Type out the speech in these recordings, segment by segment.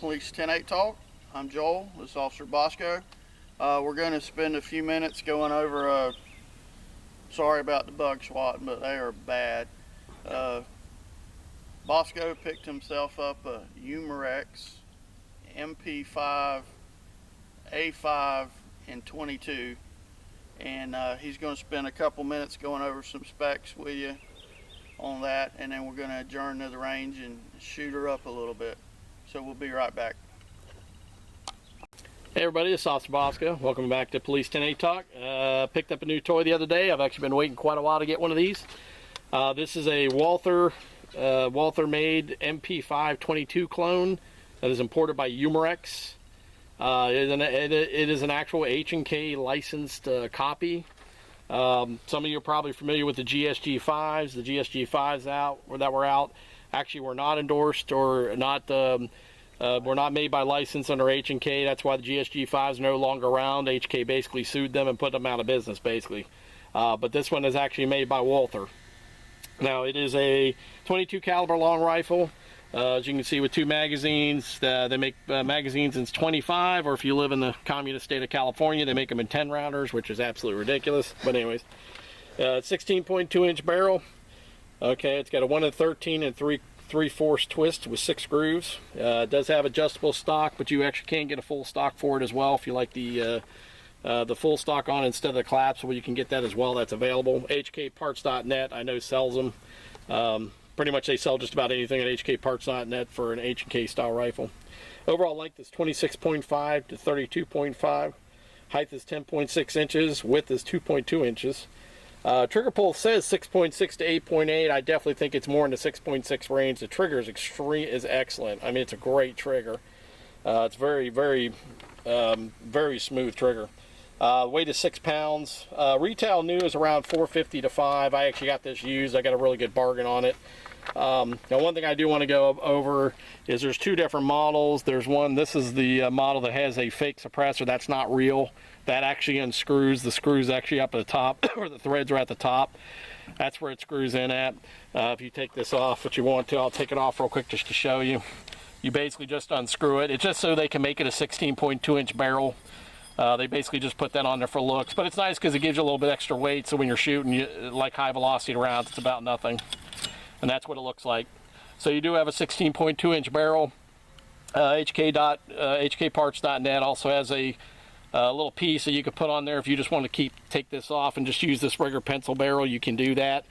Police 10-8 Talk. I'm Joel, this is Officer Bosco. We're going to spend a few minutes going over, sorry about the bug swatting, but they are bad. Bosco picked himself up a Walther MP-5 A-5 in 22, and he's going to spend a couple minutes going over some specs with you on that, and then we're going to adjourn to the range and shoot her up a little bit. So we'll be right back. Hey everybody, it's Officer Bosco. Welcome back to Police 10-8 Talk. Picked up a new toy the other day. I've actually been waiting quite a while to get one of these. This is a Walther made MP-5 22 clone that is imported by Umarex. It is an actual H&K licensed copy. Some of you are probably familiar with the GSG-5s. The GSG-5s that were out actually were not endorsed or not were not made by license under H&K. That's why the GSG-5s are no longer around. H&K basically sued them and put them out of business, basically. But this one is actually made by Walther. Now, it is a 22 caliber long rifle. As you can see, with two magazines. They make magazines in 25, or if you live in the communist state of California, they make them in 10 rounders, which is absolutely ridiculous. But anyways, 16.2 inch barrel. Okay, it's got a 1 in 13 and 3/4 twist with 6 grooves. It does have adjustable stock, but you actually can get a full stock for it as well if you like the full stock on instead of the collapsible. You can get that as well. That's available. HKparts.net I know sells them. Pretty much they sell just about anything at HKparts.net for an H&K style rifle. Overall length is 26.5 to 32.5. Height is 10.6 inches. Width is 2.2 inches. Trigger pull says 6.6 to 8.8. I definitely think it's more in the 6.6 range. The trigger is excellent. I mean, it's a great trigger. It's very, very, very smooth trigger. Weight is 6 pounds. Retail new is around $4.50 to $5. I actually got this used. I got a really good bargain on it. Now, one thing I do want to go over is there's two different models. There's one, this is the model that has a fake suppressor. That's not real. That actually unscrews. The screw's actually up at the top, or the threads are at the top. That's where it screws in at. If you take this off, if you want to, I'll take it off real quick just to show you. You basically just unscrew it. It's just so they can make it a 16.2 inch barrel. They basically just put that on there for looks, but it's nice because it gives you a little bit extra weight, so when you're shooting, like high velocity rounds, it's about nothing. And that's what it looks like. So you do have a 16.2 inch barrel. HKparts.net also has a little piece that you could put on there if you just want to take this off and just use this regular pencil barrel. You can do that.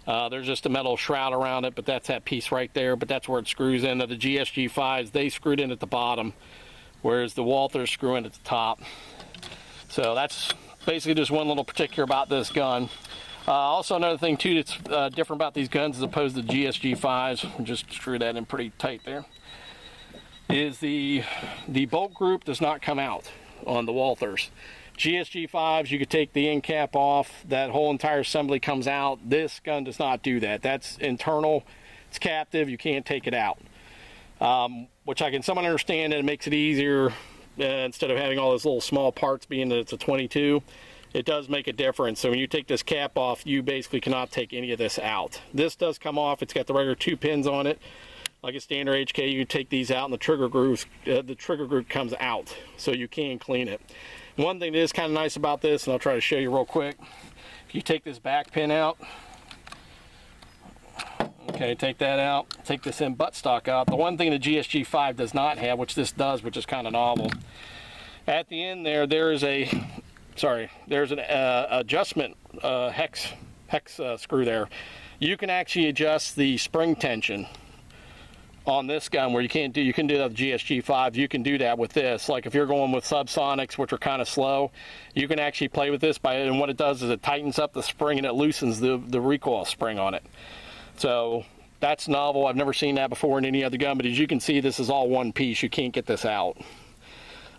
There's just a metal shroud around it, but that's that piece right there. But that's where it screws in. The GSG-5s, they screwed in at the bottom, whereas the Walther's screw in at the top. So that's basically just one little particular about this gun. Also, another thing too that's different about these guns as opposed to the GSG-5s, just screw that in pretty tight there, is the bolt group does not come out on the Walthers. GSG-5s, you could take the end cap off, that whole entire assembly comes out. This gun does not do that. That's internal, it's captive, you can't take it out. Which I can somewhat understand, and it makes it easier instead of having all those little small parts, being that it's a 22. It does make a difference. So when you take this cap off, you basically cannot take any of this out. This does come off. It's got the regular 2 pins on it. Like a standard HK, you can take these out and the trigger group comes out, so you can clean it. One thing that is kind of nice about this, and I'll try to show you real quick, if you take this back pin out, okay, take that out, take this in buttstock out. The one thing the GSG-5 does not have, which this does, which is kind of novel, at the end there's an adjustment hex screw there. You can actually adjust the spring tension on this gun, where you can do that with GSG-5. You can do that with this. Like if you're going with subsonics, which are kind of slow, you can actually play with this and what it does is it tightens up the spring and it loosens the recoil spring on it. So that's novel. I've never seen that before in any other gun, but as you can see, this is all one piece. You can't get this out.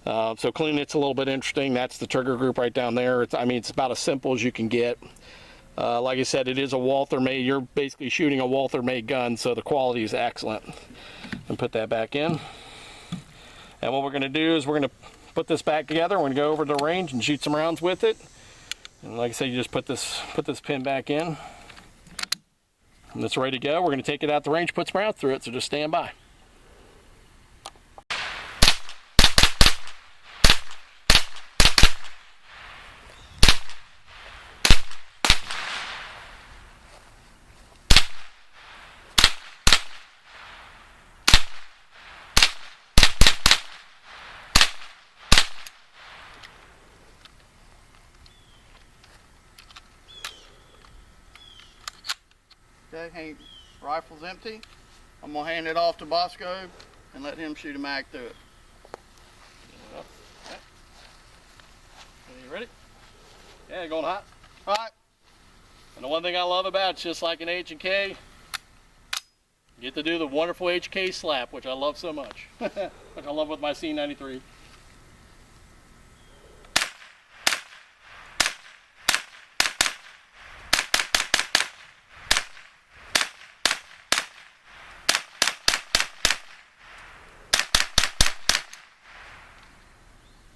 So cleaning it's a little bit interesting. That's the trigger group right down there. It's about as simple as you can get. Like I said, it is a Walther made. You're basically shooting a Walther made gun, so the quality is excellent. And put that back in. And what we're going to do is we're going to put this back together. We're going to go over to the range and shoot some rounds with it. And like I said, you just put this pin back in. And it's ready to go. We're going to take it out the range, put some rounds through it, so just stand by. Okay, rifle's empty. I'm gonna hand it off to Bosco and let him shoot a mag through it. Okay. Are you ready? Yeah, going hot. Hot. And the one thing I love about it's just like an H&K, you get to do the wonderful H&K slap, which I love so much. Which I love with my C93.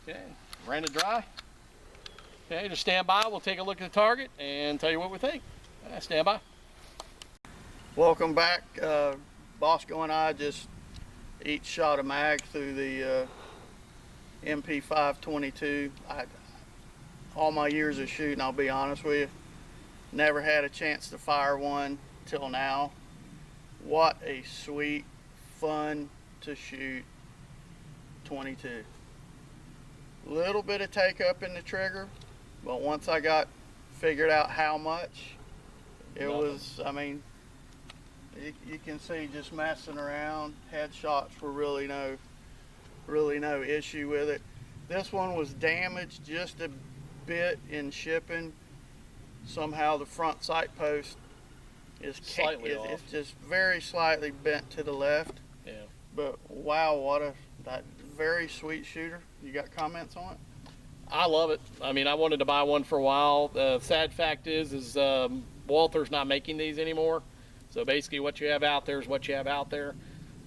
Okay, ran it dry. Okay, just stand by. We'll take a look at the target and tell you what we think. Stand by. Welcome back. Bosco and I just each shot a mag through the MP-5 22. All my years of shooting, I'll be honest with you, never had a chance to fire one till now. What a sweet, fun to shoot 22. Little bit of take up in the trigger, but once I got figured out how much, it was, I mean, you can see just messing around. Headshots were really no issue with it. This one was damaged just a bit in shipping. Somehow the front sight post is slightly off. It's just very slightly bent to the left. Yeah. But wow, that very sweet shooter. You got comments on it? I love it. I mean, I wanted to buy one for a while. The sad fact is Walther's not making these anymore. So basically, what you have out there is what you have out there.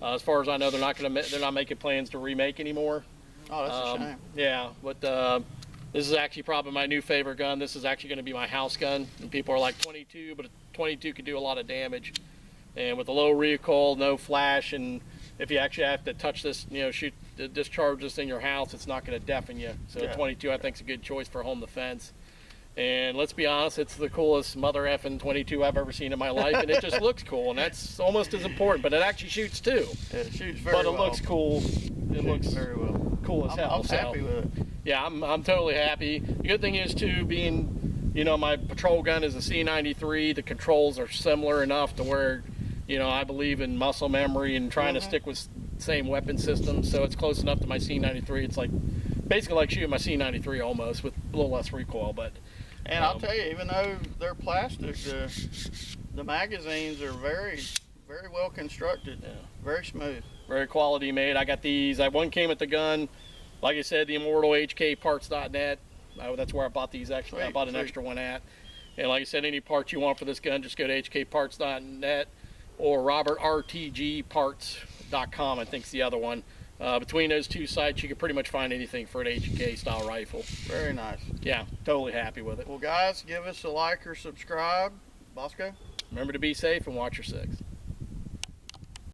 As far as I know, they're not making plans to remake anymore. Oh, that's a shame. Yeah, but this is actually probably my new favorite gun. This is actually going to be my house gun. And people are like 22, but a 22 can do a lot of damage. And with the low recoil, no flash, and if you actually have to touch this, discharge this in your house, it's not going to deafen you. So yeah. 22, I think, is a good choice for home defense. And let's be honest, it's the coolest mother effing 22 I've ever seen in my life, and it just looks cool, and that's almost as important. But it actually shoots too. It shoots very well. But it looks cool. It looks very well. Cool as hell. I'm happy with it. Yeah, I'm totally happy. The good thing is too, being, my patrol gun is a C93. The controls are similar enough to where, I believe in muscle memory and trying to stick with same weapon system. So it's close enough to my C93. It's like basically like shooting my C93 almost with a little less recoil, but. And I'll tell you, even though they're plastic, the magazines are very, very well constructed. Yeah. Very smooth. Very quality made. I got these. One came with the gun. Like I said, the immortal HKparts.net. That's where I bought these actually. I bought an extra one at. And like I said, any parts you want for this gun, just go to HKparts.net or RobertRTGparts.com, I think is the other one. Between those two sites, you can pretty much find anything for an H&K style rifle. Very nice. Yeah, totally happy with it. Well, guys, give us a like or subscribe. Bosco? Remember to be safe and watch your six.